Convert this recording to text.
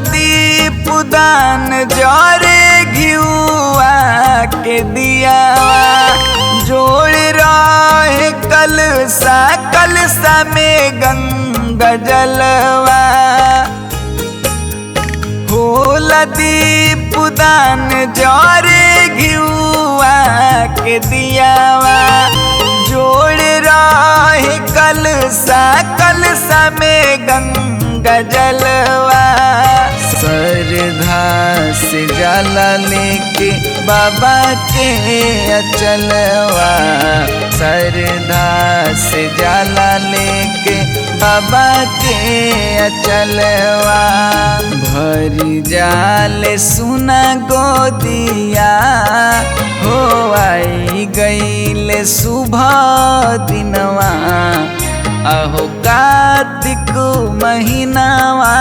दीप दान जरे घिउआ के दियावा जोड़ रहे कलसा कलसा में गंगा जलवा होला दीप दान जरे घिउआ के दियावा जोड़ रहे कलसा कलसा में गंगा जलवा श्रद्धा से जाला लेके बाबा के अचलवा श्रद्धा से जाला लेके बाबा के अचलवा भरी जाले सुना गोदिया हो आई गईले सुबह दिनवा अहो कार्तिक महीनावा